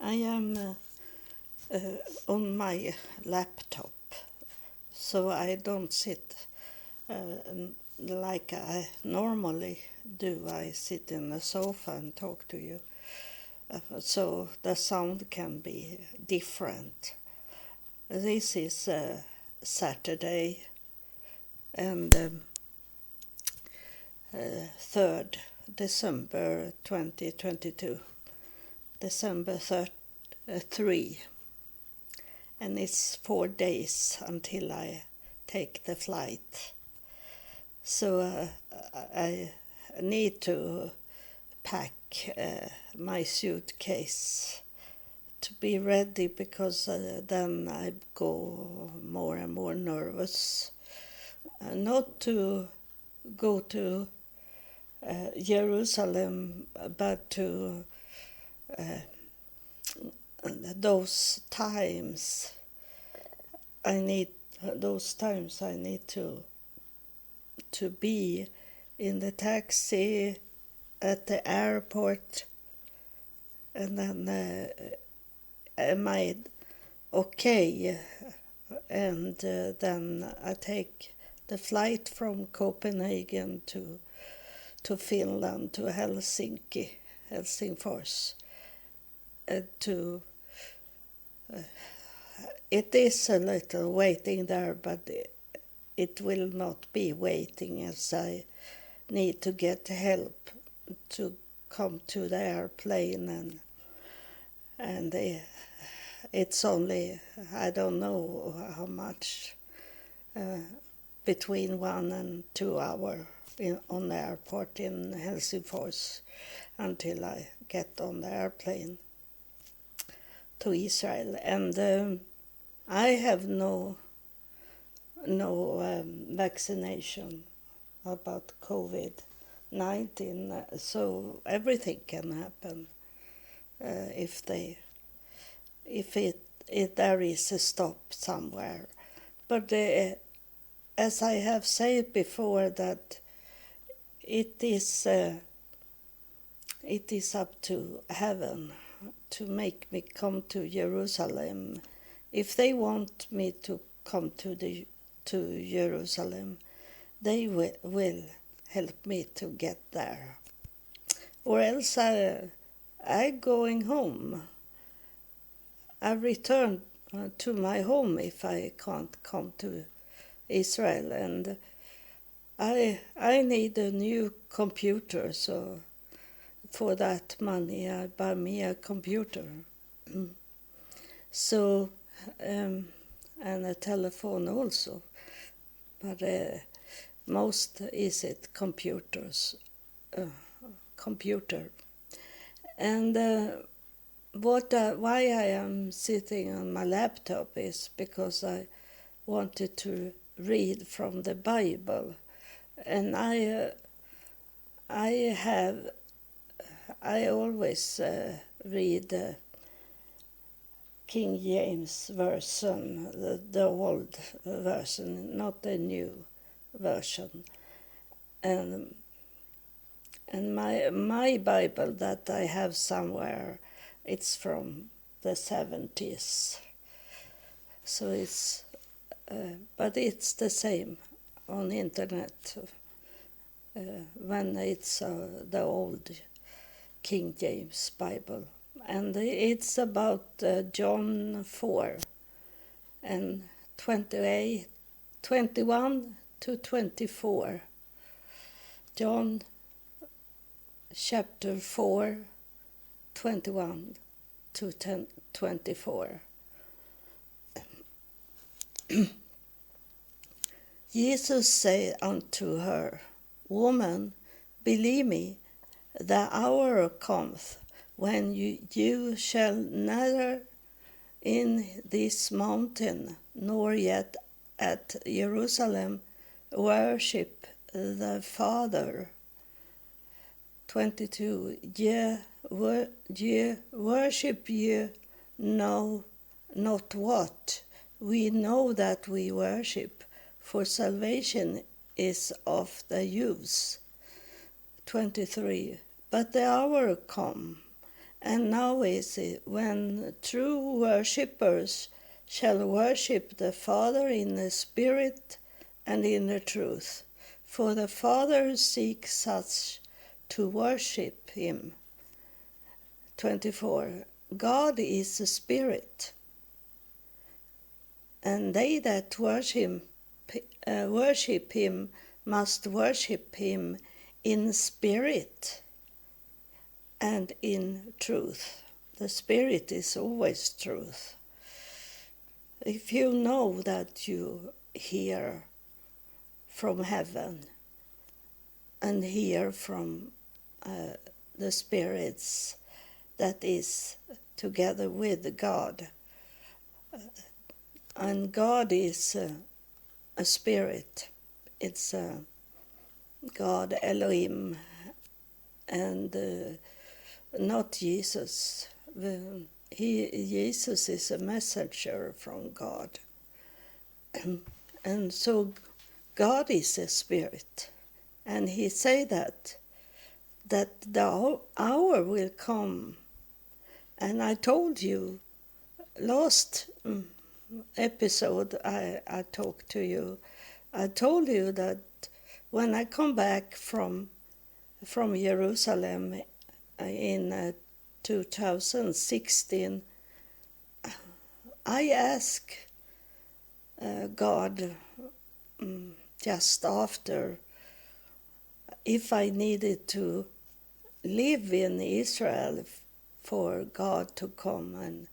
I am on my laptop, so I don't sit like I normally do. I sit in the sofa and talk to you, so the sound can be different. This is Saturday, and 3rd December 2022, December 3, and it's 4 days until I take the flight. So I need to pack my suitcase to be ready, because then I go more and more nervous. Not to go to Jerusalem, but to those times I need to be in the taxi at the airport, and then am I okay? And then I take the flight from Copenhagen to Finland, to Helsingfors. It is a little waiting there, but it will not be waiting, as I need to get help to come to the airplane, and it's only, I don't know how much, between 1 and 2 hours on the airport in Helsingfors until I get on the airplane to Israel. And I have no vaccination about COVID-19, so everything can happen if there is a stop somewhere. But as I have said before, that it is up to heaven to make me come to Jerusalem. If they want me to come to Jerusalem, they will help me to get there. Or else I going home. I return to my home if I can't come to Israel, and I need a new computer, so for that money I buy me a computer. So and a telephone also, but most is it computer. And why I am sitting on my laptop is because I wanted to read from the Bible, and I always read King James version, the old version, not the new version. And my Bible that I have somewhere, it's from the 70s. So it's, but it's the same on the internet when it's the old King James Bible. And it's about John 4 and 21 to 24. John chapter 4, 21 to 24. Jesus said unto her, Woman, believe me, the hour cometh when you shall neither in this mountain nor yet at Jerusalem worship the Father. 22. Ye worship ye know not what. We know that we worship, for salvation is of the Jews. 23. But the hour come, And now is it when true worshippers shall worship the Father in the Spirit and in the truth. For the Father seeks such to worship him. 24. God is a spirit, and they that worship him must worship him in spirit and in truth. The Spirit is always truth. If you know that you hear from heaven and hear from the spirits that is together with God, and God is a spirit. It's God, Elohim, and not Jesus. Jesus is a messenger from God. And so God is a spirit. And he say that the hour will come. And I told you, last episode I talked to you, I told you that when I come back from Jerusalem in 2016, I asked God just after if I needed to live in Israel for God to come and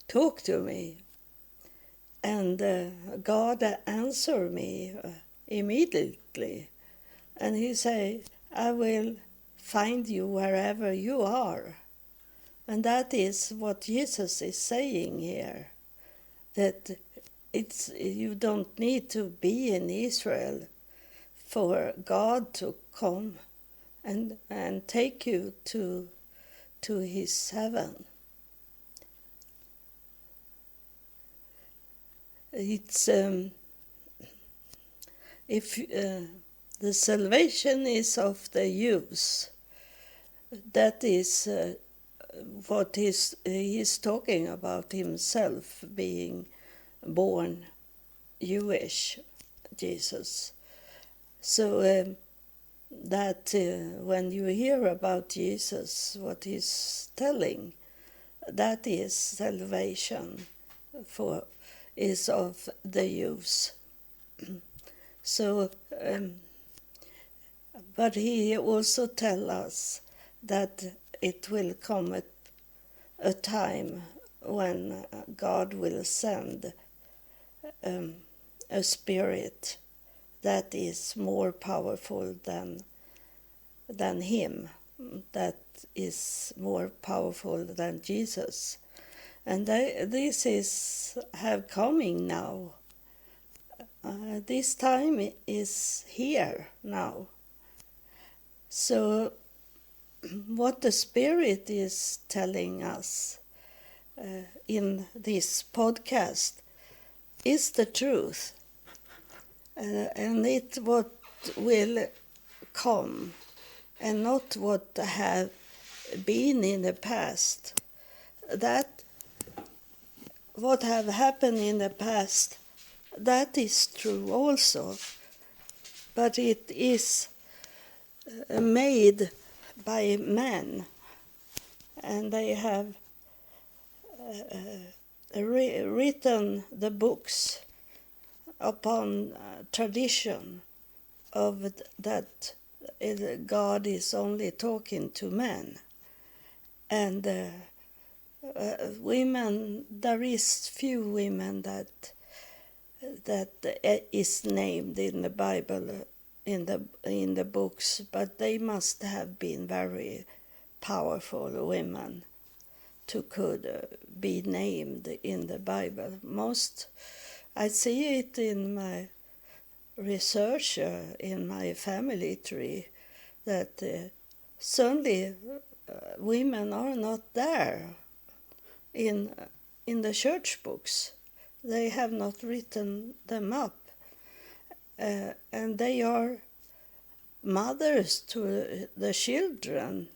talk to me. And God answered me immediately. And he said, I will find you wherever you are. And that is what Jesus is saying here, that you don't need to be in Israel for God to come and take you to his heaven. It's the salvation is of the Jews. That is what he's talking about himself being born Jewish, Jesus. So that when you hear about Jesus, what he's telling, that is salvation is of the Jews. So, but he also tells us that it will come a time when God will send a spirit that is more powerful than him, that is more powerful than Jesus. And this is coming now. This time is here now. So what the Spirit is telling us in this podcast is the truth. And it what will come, and not what have been in the past. That what have happened in the past, that is true also, but it is made by men, and they have written the books upon tradition of that God is only talking to men. And women, there is few women that is named in the Bible, in the books, but they must have been very powerful women to could be named in the Bible. Most, I see it in my research in my family tree, that certainly women are not there in the church books. They have not written them up, and they are mothers to the children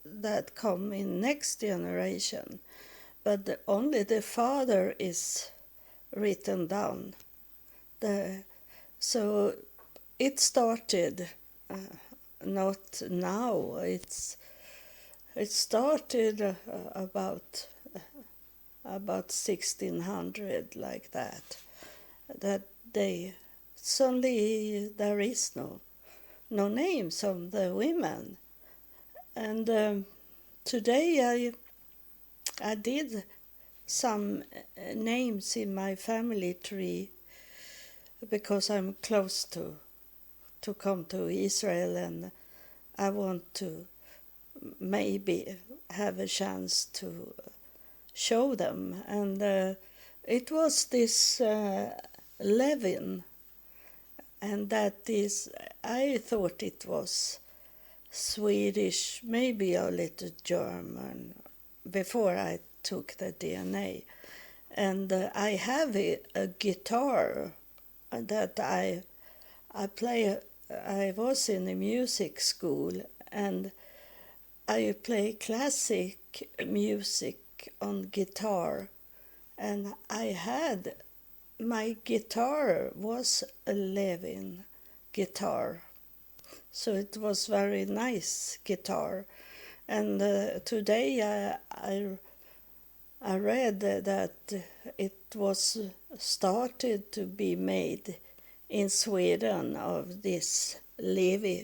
that come in next generation, but only the father is written down. So it started not now. It started about 1600, like that. That they suddenly there is no names of the women, and today I did some names in my family tree because I'm close to come to Israel, and I want to maybe have a chance to show them. And it was this Levin, and that is, I thought it was Swedish, maybe a little German, before I took the DNA. And I have a guitar that I play. I was in a music school, and I play classic music on guitar, and I had my guitar was a Levin guitar, so it was very nice guitar. And today I read that it was started to be made in Sweden of this Levi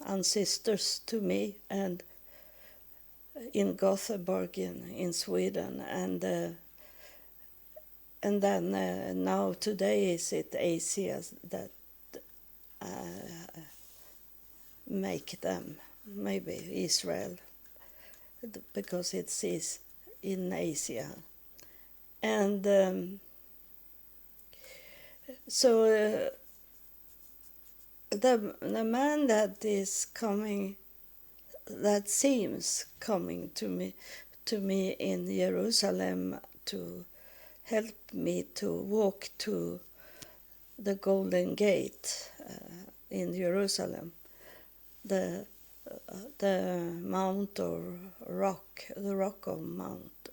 ancestors to me, and in Gothenburg in Sweden, and then now today is it Asia that make them, maybe Israel, because it's in Asia. And so the man that is coming, that seems coming to me in Jerusalem to help me to walk to the Golden Gate in Jerusalem, the mount or rock, the rock of Mount,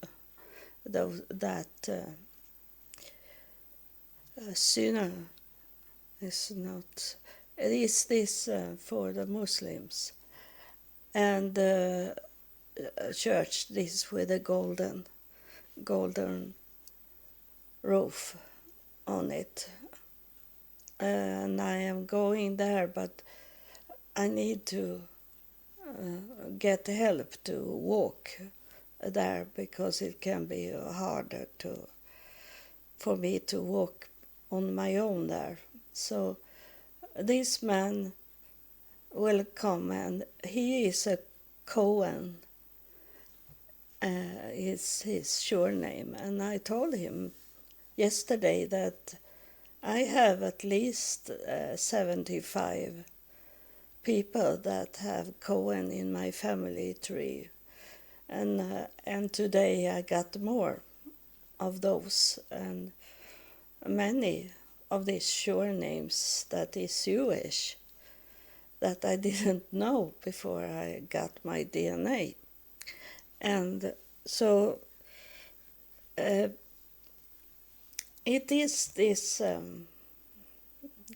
sinner is not. It is this for the Muslims, and the church this with a golden roof on it, and I am going there, but I need to get help to walk there, because it can be harder for me to walk on my own there. So this man will come, and he is a Cohen, is his surname, and I told him yesterday that I have at least 75 people that have Cohen in my family tree, and today I got more of those, and many of these surnames that is Jewish that I didn't know before I got my DNA. And so it is this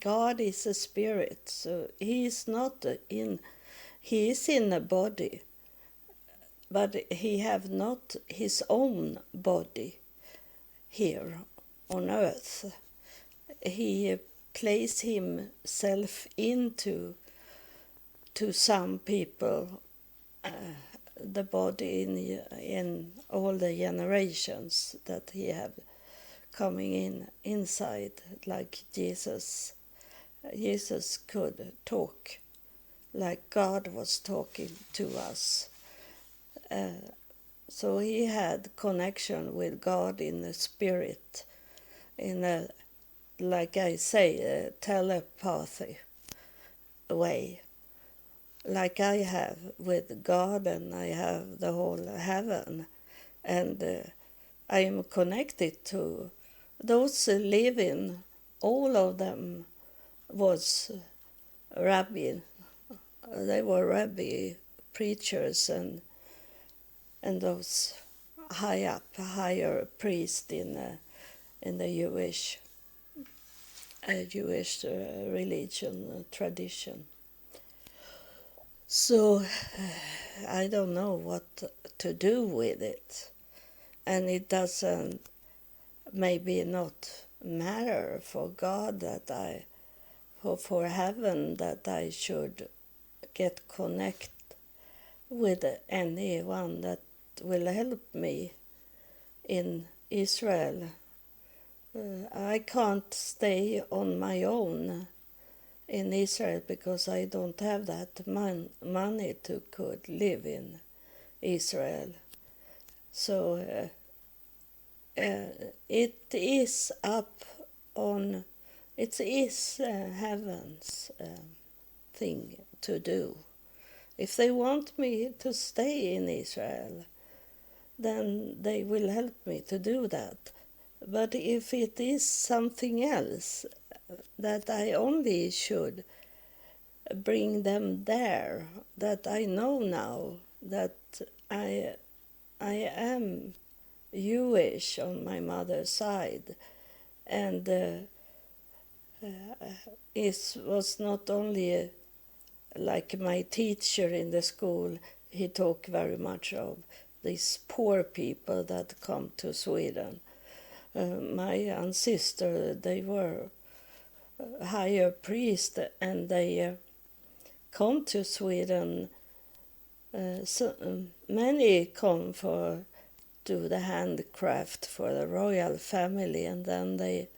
God is a spirit, so he is not he is in a body, but he have not his own body here on earth. He placed himself into some people, the body in all the generations that he have coming inside, like Jesus. Jesus could talk like God was talking to us. So he had connection with God in the spirit, in a, like I say, a telepathy way, like I have with God, and I have the whole heaven, and I am connected to those living. All of them was rabbi they were rabbi preachers and those higher priests in the Jewish religion tradition. So I don't know what to do with it, and it doesn't maybe not matter for God that for heaven that I should get connect with anyone that will help me in Israel. I can't stay on my own in Israel because I don't have that money to could live in Israel. So it is up on, it is heaven's thing to do. If they want me to stay in Israel, then they will help me to do that. But if it is something else, that I only should bring them there, that I know now that I am Jewish on my mother's side, and it was not only like my teacher in the school, he talked very much of these poor people that come to Sweden. My ancestors, they were higher priests, and they come to Sweden. Many come for do the handcraft for the royal family, and then they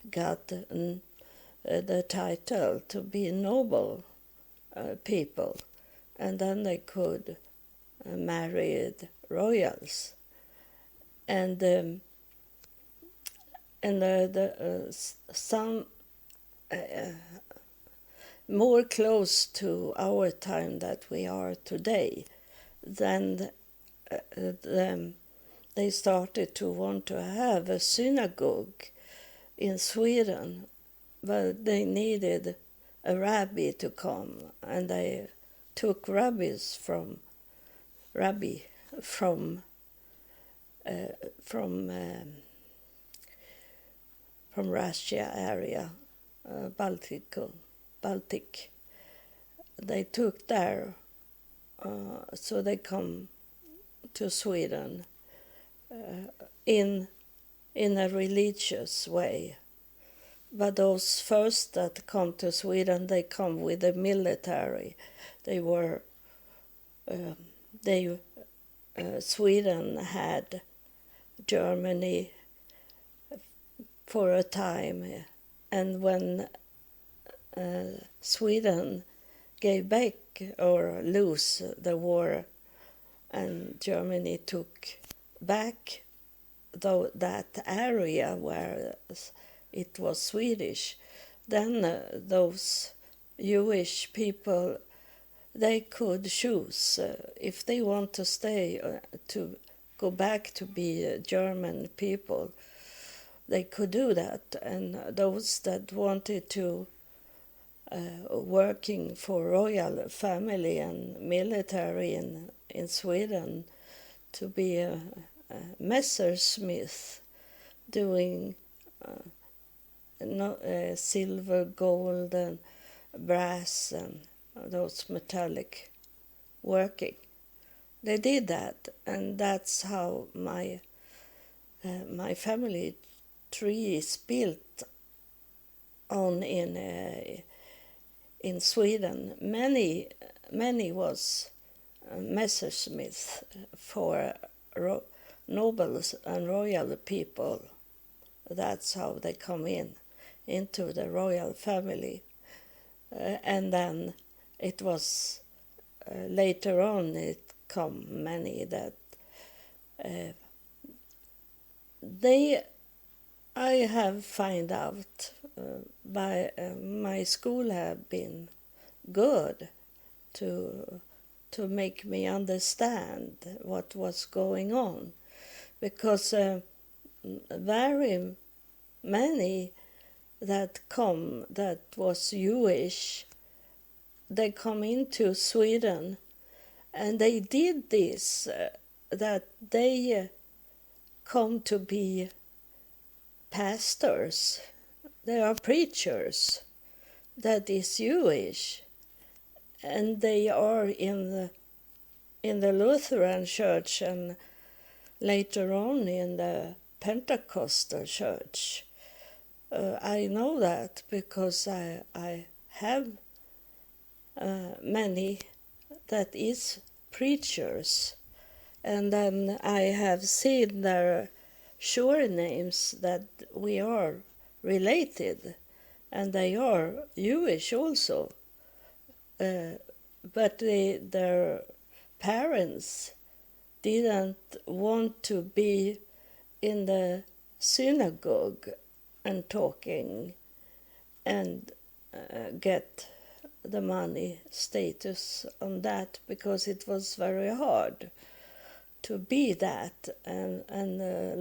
got the title to be noble people, and then they could marry royals, and some more close to our time that we are today, then they started to want to have a synagogue in Sweden, but they needed a rabbi to come, and they took rabbis from Russia area, Baltic. They took there, so they come to Sweden in a religious way. But those first that come to Sweden, they come with the military. They were Sweden had Germany for a time, and when Sweden gave back or lose the war, and Germany took back that area where it was Swedish, then those Jewish people, they could choose if they want to stay, to go back to be German people. They could do that, and those that wanted to working for royal family and military in Sweden, to be a Messersmith, doing silver, gold, and brass, and those metallic working. They did that, and that's how my family tree is built on in Sweden. Many was Messersmiths for nobles and royal people. That's how they come into the royal family. And then it was later on it come many that I have find out by my school have been good to make me understand what was going on, because very many that come that was Jewish, they come into Sweden, and they did this, that they come to be pastors. They are preachers that is Jewish, and they are in the Lutheran church and later on in the Pentecostal church. I know that because I have many that is preachers, and then I have seen their surnames that we are related, and they are Jewish also. But their parents didn't want to be in the synagogue and talking and get the money status on that, because it was very hard to be that. And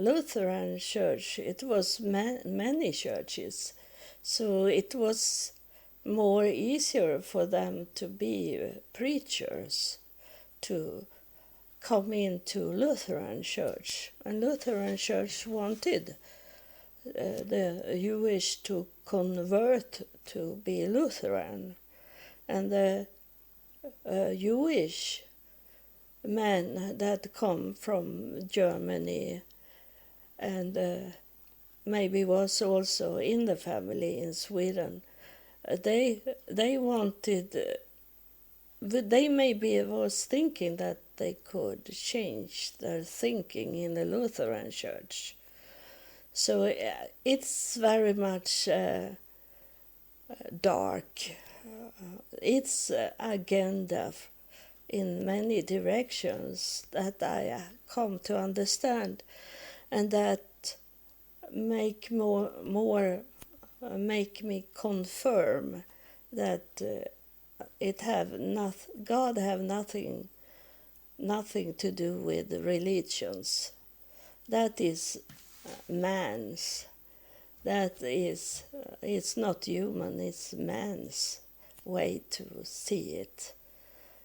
Lutheran church, it was many churches, so it was more easier for them to be preachers, to come into Lutheran church. And Lutheran church wanted the Jewish to convert to be Lutheran. And the Jewish men that come from Germany and maybe was also in the family in Sweden, they wanted, they maybe was thinking that they could change their thinking in the Lutheran church. So it's very much dark. It's agenda in many directions that I come to understand, and that make make me confirm that God have nothing to do with religions. That is man's. That is, it's not human, it's man's way to see it,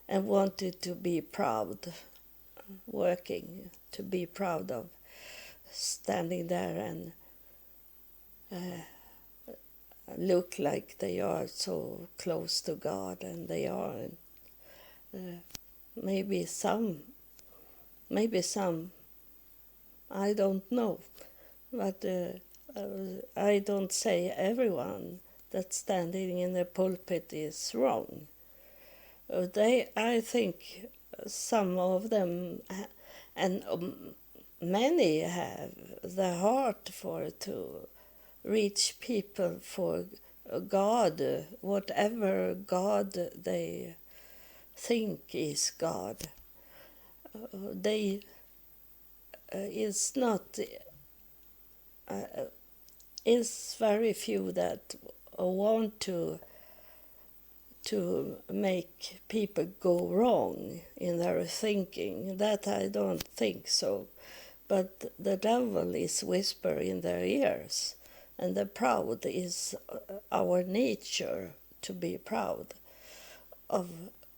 and wanted to be proud, working to be proud of standing there and look like they are so close to God, and they are. Maybe some, I don't know, but I don't say everyone that's standing in the pulpit is wrong. I think some of them, and many have the heart to reach people for God, whatever God they think is God. They is not. Is very few that want to make people go wrong in their thinking. That I don't think so. But the devil is whisper in their ears, and the proud is our nature to be proud of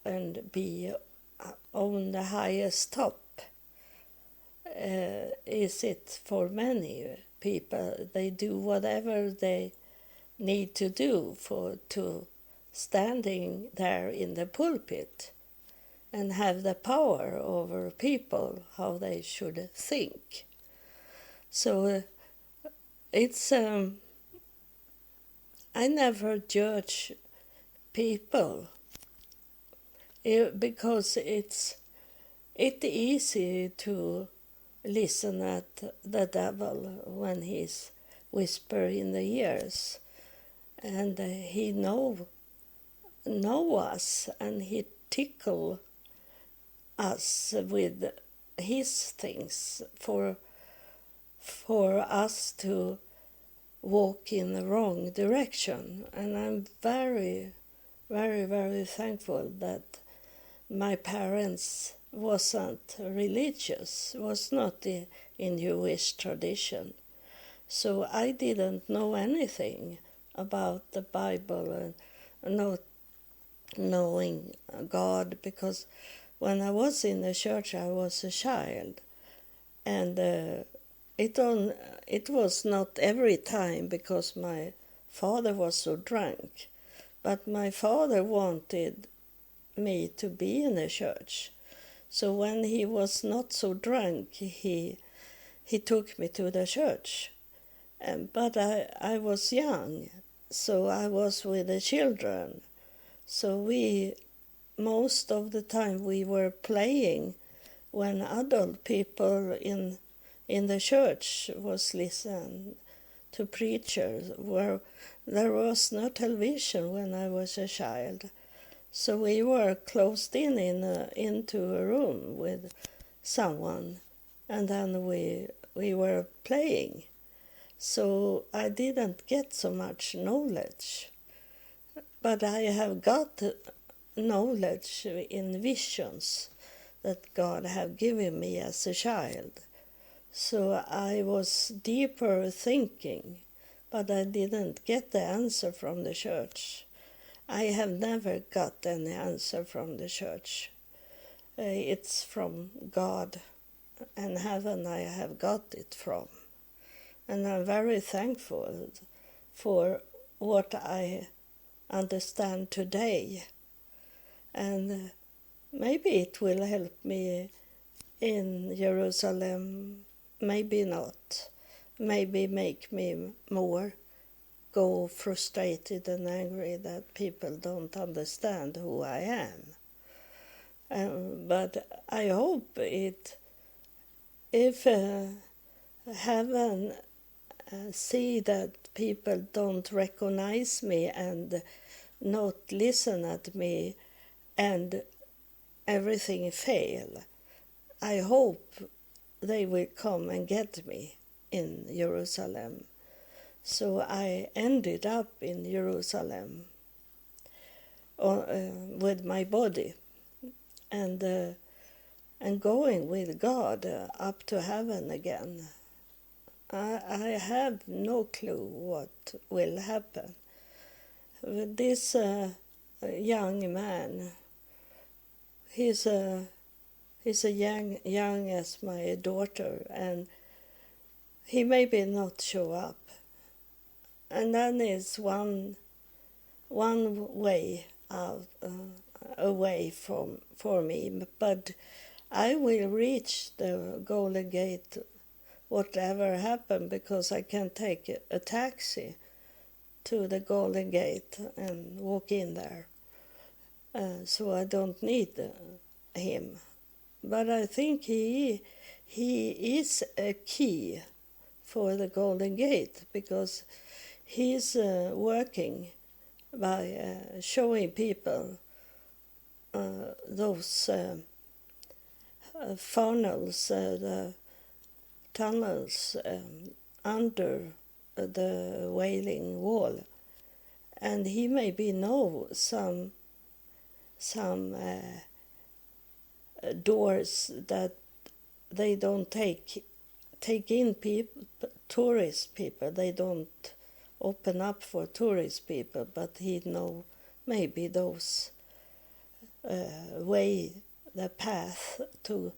and be on the highest top. Is it for many people? They do whatever they need to do to standing there in the pulpit and have the power over people, how they should think. So it's I never judge people because it's easy to listen at the devil when he's whisper in the ears, and he know us, and he tickle us with his things for us to walk in the wrong direction. And I'm very, very, very thankful that my parents wasn't religious, was not in Jewish tradition. So I didn't know anything about the Bible and knowing God, because when I was in the church I was a child, and it was not every time because my father was so drunk, but my father wanted me to be in the church. So when he was not so drunk, he took me to the church. But I was young, so I was with the children. So most of the time we were playing when adult people in the church was listening to preachers, where there was no television when I was a child. So we were closed into a room with someone, and then we were playing. So I didn't get so much knowledge, but I have got knowledge in visions that God have given me as a child. So I was deeper thinking, but I didn't get the answer from the church. I have never got any answer from the church. It's from God and heaven I have got it from. And I'm very thankful for what I understand today. And maybe it will help me in Jerusalem, maybe not. Maybe make me more go frustrated and angry that people don't understand who I am. But I hope if heaven see that people don't recognize me and not listen at me and everything fail, I hope they will come and get me in Jerusalem. So I ended up in Jerusalem with my body and going with God up to heaven again. I have no clue what will happen. This young man, he's young as my daughter, and he maybe not show up. And then is one way out, away for me, but I will reach the Golden Gate whatever happened, because I can take a taxi to the Golden Gate and walk in there. So I don't need him. But I think he is a key for the Golden Gate, because he's working by showing people those funnels, the tunnels under the Wailing Wall, and he maybe know some doors that they don't take in people, tourist people. They don't open up for tourist people, but he know maybe those the path to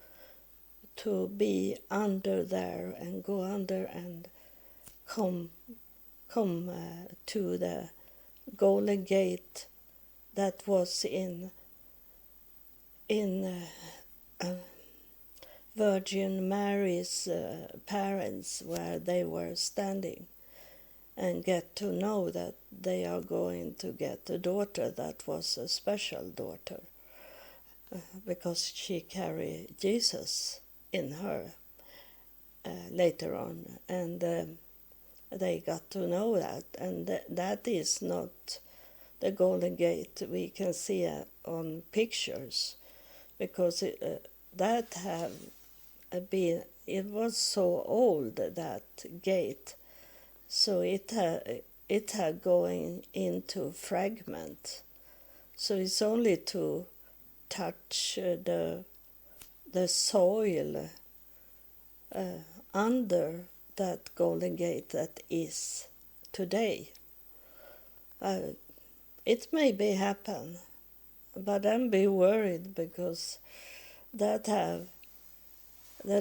be under there and go under and come to the Golden Gate that was in Virgin Mary's parents, where they were standing, and get to know that they are going to get a daughter that was a special daughter, because she carried Jesus in her later on, and they got to know that, and that is not the Golden Gate we can see on pictures, because that have been, it was so old, that gate, so it had going into fragment, so it's only to touch the soil under that Golden Gate that is today. It may be happen, but then be worried because the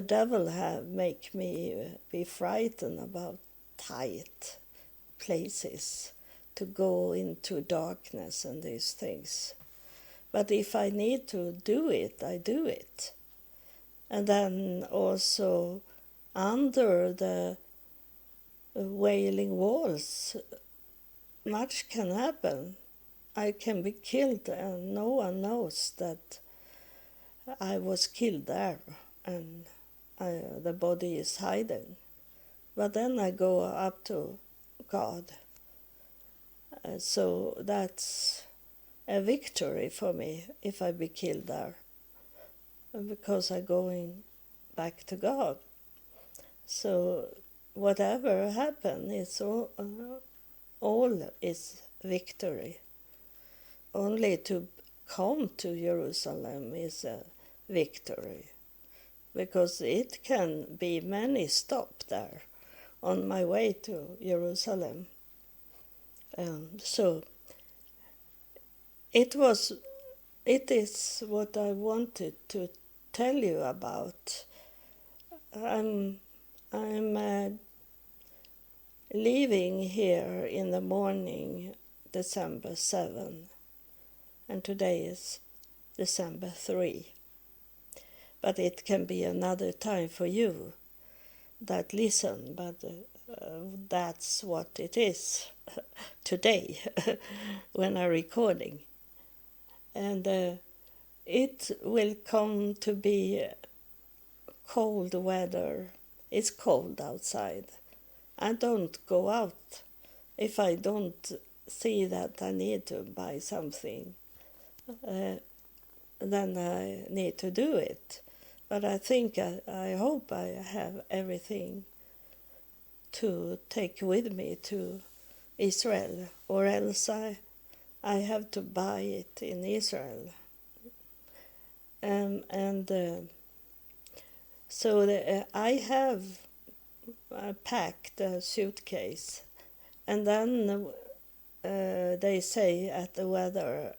devil have make me be frightened about tight places, to go into darkness and these things. But if I need to do it, I do it. And then also under the Wailing Walls, much can happen. I can be killed and no one knows that I was killed there and the body is hiding. But then I go up to God. So that's a victory for me if I be killed there, because I'm going back to God. So whatever happen, it's all is victory. Only to come to Jerusalem is a victory, because it can be many stop there on my way to Jerusalem. So it is what I wanted to tell you about. I'm leaving here in the morning, December 7, and today is December 3. But it can be another time for you that listen, but that's what it is today when I'm recording. And it will come to be cold weather. It's cold outside. I don't go out if I don't see that I need to buy something. Then I need to do it. But I think, I hope I have everything to take with me to Israel, or else I have to buy it in Israel. So I have packed a suitcase, and then they say at the weather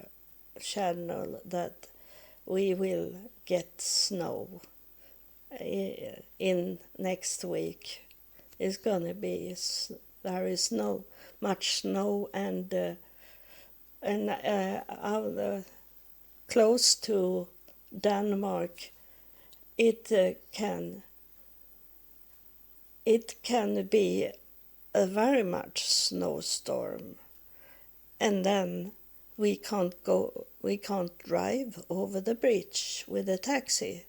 channel that we will get snow in next week. It's gonna be, there is no much snow, and close to Denmark, it can be a very much snowstorm, and then we can't drive over the bridge with a taxi.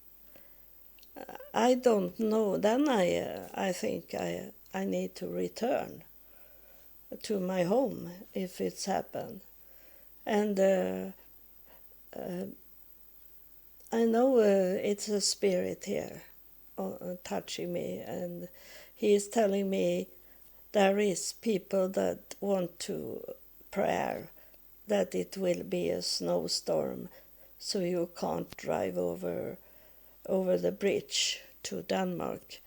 I don't know. Then I think I need to return to my home if it's happened. And I know it's a spirit here touching me, and he is telling me there is people that want to pray that it will be a snowstorm, so you can't drive over the bridge to Denmark.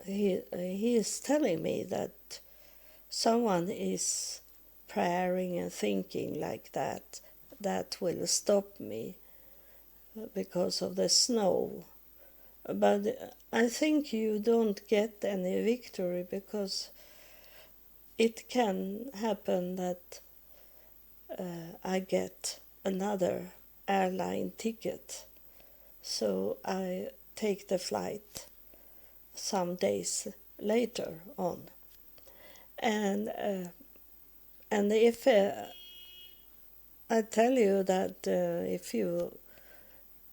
He is telling me that someone is praying and thinking like that will stop me because of the snow. But I think you don't get any victory, because it can happen that I get another airline ticket, so I take the flight some days later on. And if I tell you that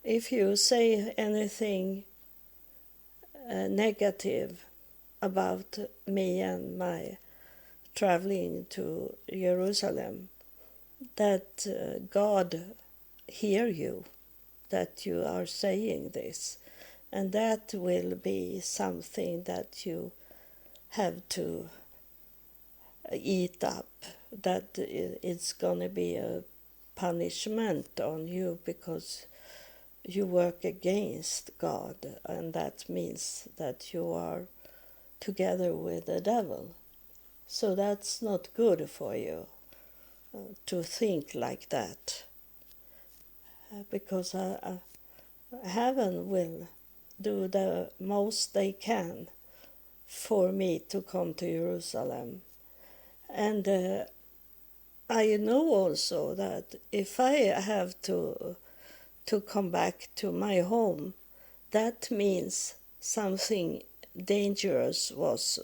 if you say anything negative about me and my traveling to Jerusalem, that God hear you, that you are saying this, and that will be something that you have to eat up, that it's going to be a punishment on you because you work against God, and that means that you are together with the devil. So that's not good for you. to think like that, because heaven will do the most they can for me to come to Jerusalem. And I know also that if I have to come back to my home, that means something dangerous was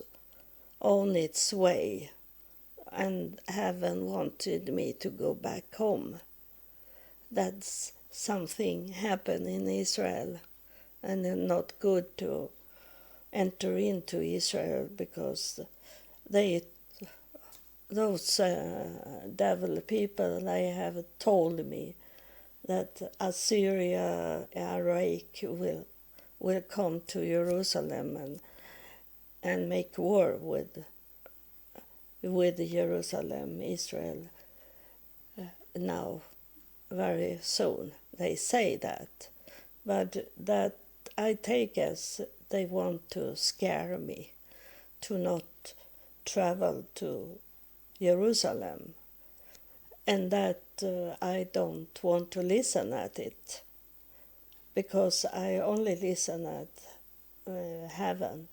on its way, and heaven wanted me to go back home. That's something happened in Israel, and it's not good to enter into Israel, because those devil people, they have told me that Assyria, Iraq will come to Jerusalem and make war with Jerusalem, Israel, now, very soon. They say that. But that I take as they want to scare me, to not travel to Jerusalem, and that I don't want to listen at it, because I only listen at heaven,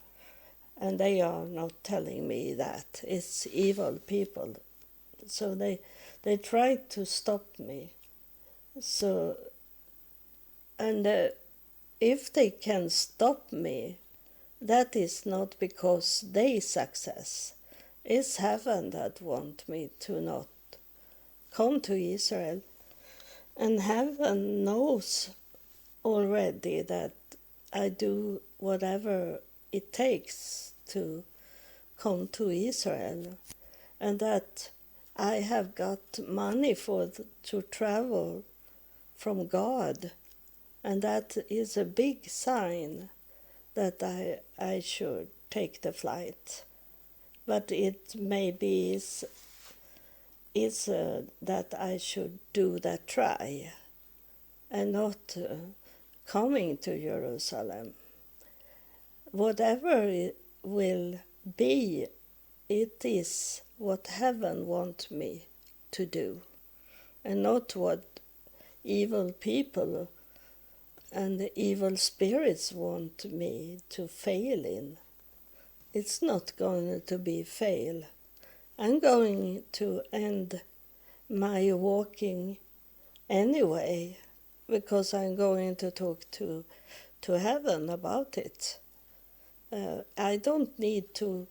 and they are not telling me that. It's evil people, so they try to stop me. So, and if they can stop me, that is not because they success. It's heaven that want me to not come to Israel. And heaven knows already that I do whatever it takes to come to Israel, and that I have got money to travel from God, and that is a big sign that I should take the flight. But it maybe is that I should do that try, and not coming to Jerusalem. Whatever it will be, it is what heaven wants me to do, and not what evil people and the evil spirits want me to fail in. It's not going to be fail. I'm going to end my walking anyway, because I'm going to talk to heaven about it. I don't need to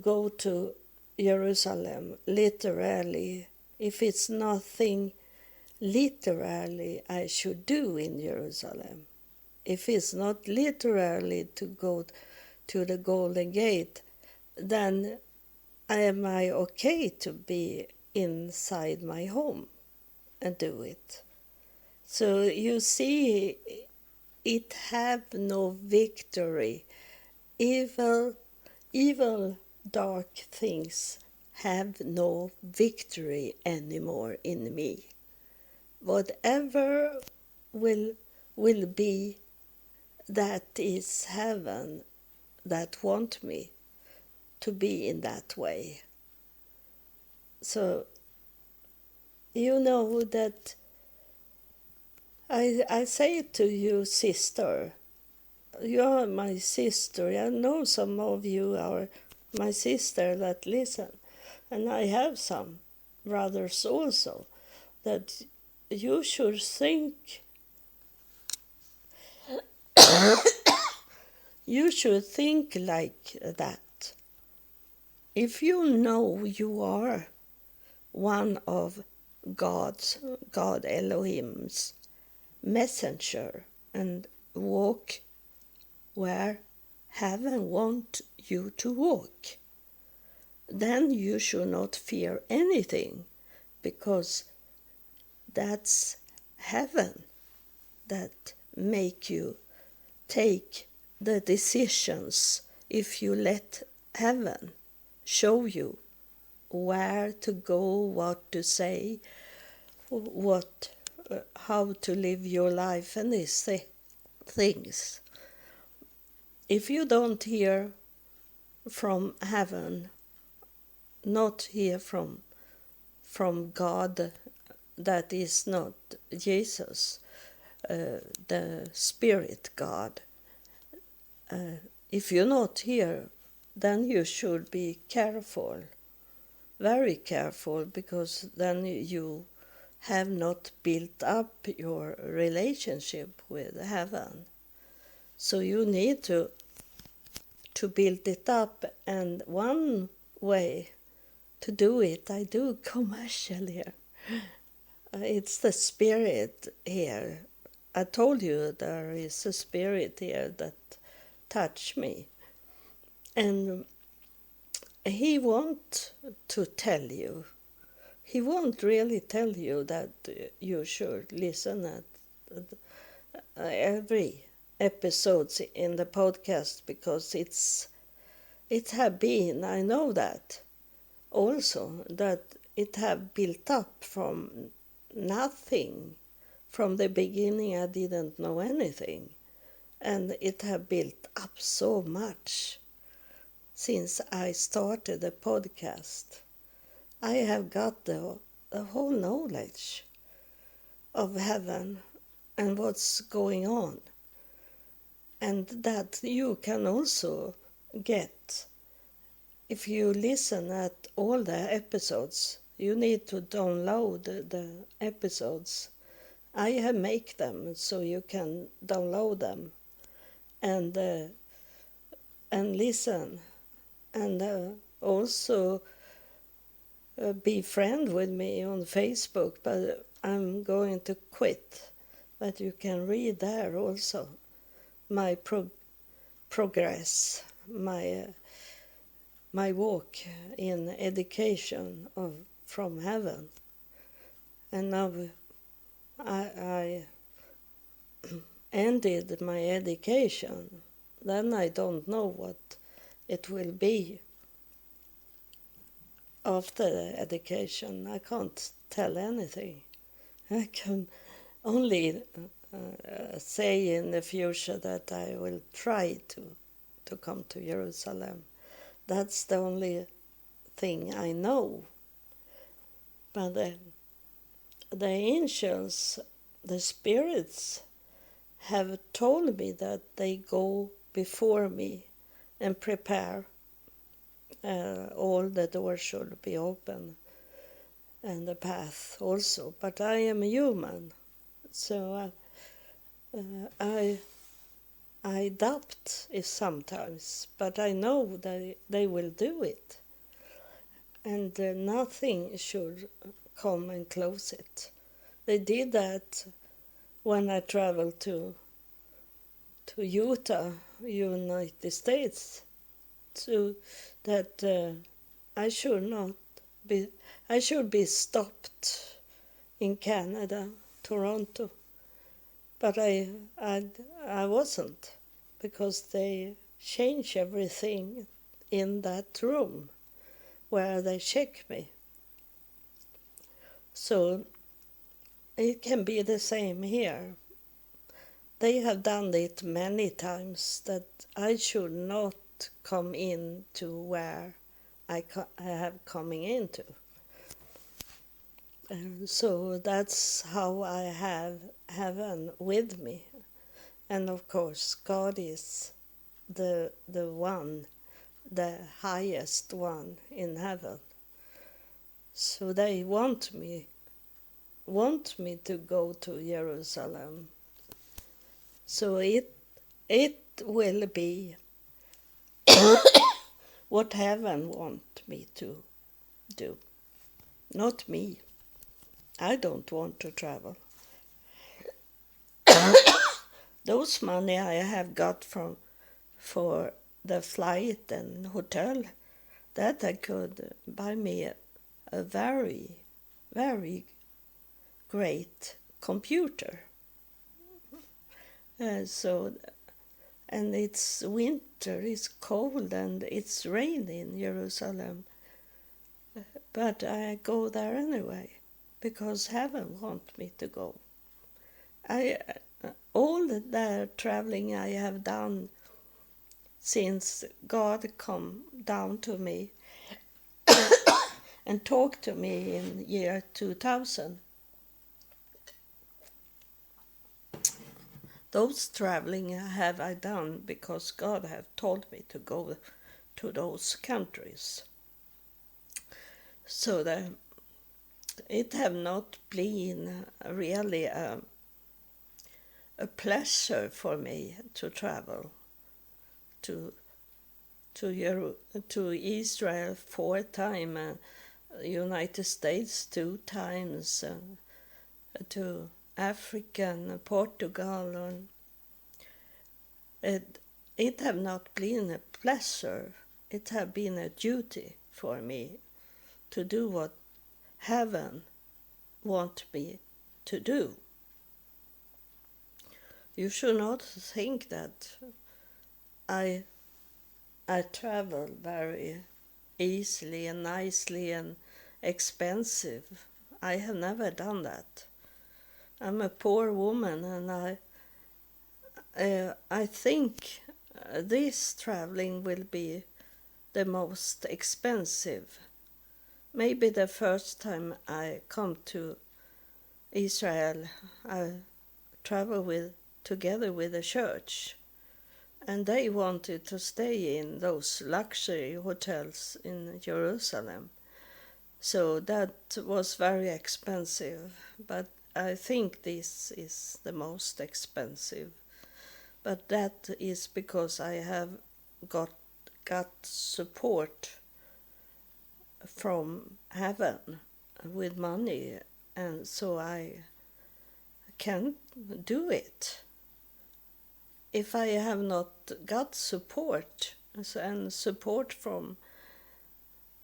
go to Jerusalem literally if it's nothing literally I should do in Jerusalem. If it's not literally to go to the Golden Gate, then am I okay to be inside my home and do it? So you see, it have no victory. Evil, dark things have no victory anymore in me. Whatever will be, that is heaven that want me to be in that way. So you know that I say to you, sister, you are my sister. I know some of you are my sister that listen, and I have some brothers also, that you should think you should think like that. If you know you are one of God Elohim's messenger, and walk where heaven wants you to walk, then you should not fear anything, because that's heaven that make you take the decisions. If you let heaven show you where to go, what to say, how to live your life, and these things. If you don't hear from heaven, not hear from from God that is not Jesus, the Spirit God. If you're not here, then you should be careful, very careful, because then you have not built up your relationship with heaven. So you need to build it up, and one way to do it, I do commercial here. It's the Spirit here. I told you there is a Spirit here that touched me. And he won't to tell you. He won't really tell you that you should listen at every episodes in the podcast, because it have been, I know that also, that it have built up from nothing. From the beginning I didn't know anything, and it have built up so much since I started the podcast. I have got the whole knowledge of heaven and what's going on, and that you can also get if you listen at all the episodes. You need to download the episodes. I have make them so you can download them and listen, and also be friend with me on Facebook. But I'm going to quit. But you can read there also my progress, my walk in education from heaven. And now I ended my education. Then I don't know what it will be after the education. I can't tell anything. I can only say in the future that I will try to come to Jerusalem. That's the only thing I know. But the angels, the spirits, have told me that they go before me and prepare. All the doors should be open, and the path also. But I am human, so I doubt it sometimes, but I know that they will do it, and nothing should come and close it. They did that when I traveled to Utah, United States, so that I should be stopped in Canada, Toronto. But I wasn't, because they changed everything in that room where they check me. So it can be the same here. They have done it many times that I should not come into where I have coming into. And so that's how I have heaven with me. And of course, God is the one, the highest one in heaven. So they want me to go to Jerusalem. So it will be what heaven want me to do, not me. I don't want to travel. Those money I have got for the flight and hotel, that I could buy me a very, very great computer. And it's winter, it's cold, and it's raining in Jerusalem. But I go there anyway, because heaven wants me to go. All the traveling I have done since God come down to me and talked to me in year 2000. Those traveling have I done because God have told me to go to those countries. So it have not been really a pleasure for me to travel to Israel 4 times, United States 2 times, to Africa and Portugal, and it have not been a pleasure. It have been a duty for me to do what heaven want me to do. You should not think that I travel very easily and nicely and expensive. I have never done that. I'm a poor woman, and I think this traveling will be the most expensive. Maybe the first time I come to Israel, I travel together with a church, and they wanted to stay in those luxury hotels in Jerusalem. So that was very expensive, but I think this is the most expensive. But that is because I have got support from heaven with money, and so I can do it. If I have not got support and support from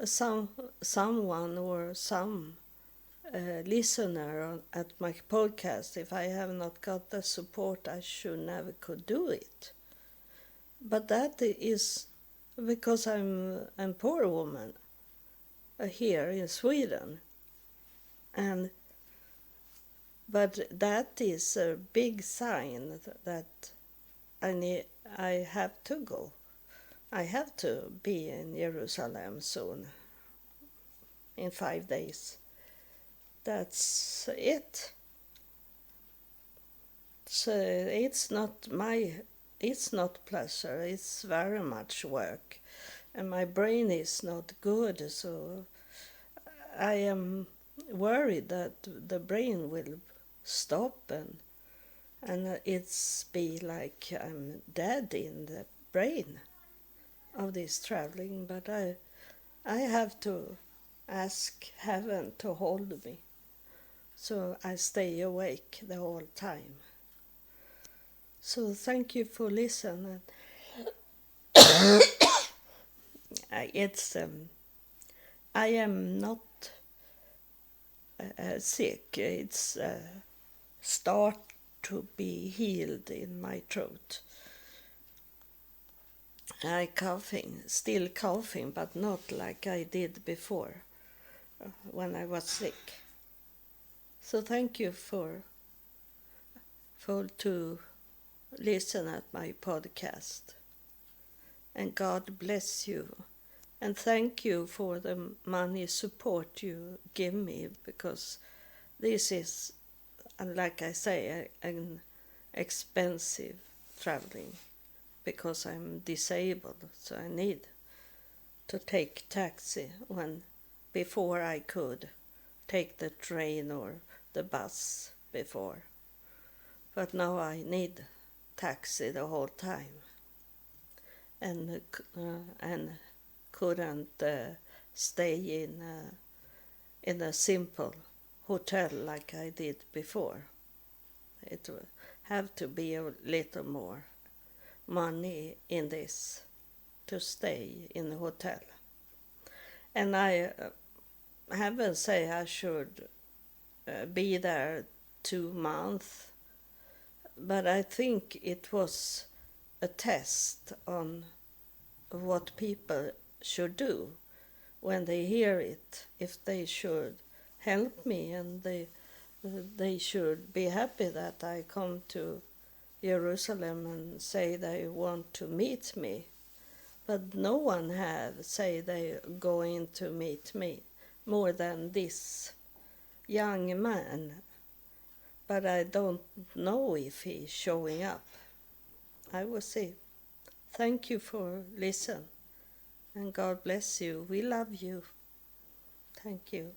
someone or some listener at my podcast, if I have not got the support, I should never could do it. But that is because I'm a poor woman here in Sweden, but that is a big sign that I have to go. I have to be in Jerusalem soon, in 5 days. That's it. So it's not pleasure, it's very much work. And my brain is not good, so I am worried that the brain will stop and it's be like I'm dead in the brain of this traveling. But I have to ask heaven to hold me, so I stay awake the whole time. So thank you for listening. I am not sick. It's start to be healed in my throat. Still coughing, but not like I did before when I was sick. So thank you for to listen at my podcast, and God bless you, and thank you for the money support you give me, because this is, like I say, an expensive traveling, because I'm disabled, so I need to take taxi before I could take the train or the bus before. But now I need taxi the whole time, and couldn't stay in a simple hotel like I did before. It will have to be a little more money in this to stay in the hotel. And I haven't say I should be there 2 months, but I think it was a test on what people should do when they hear it, if they should help me, and they should be happy that I come to Jerusalem and say they want to meet me. But no one have say they going to meet me. more than this young man, but I don't know if he's showing up. I will see. Thank you for listening, and God bless you. We love you. Thank you.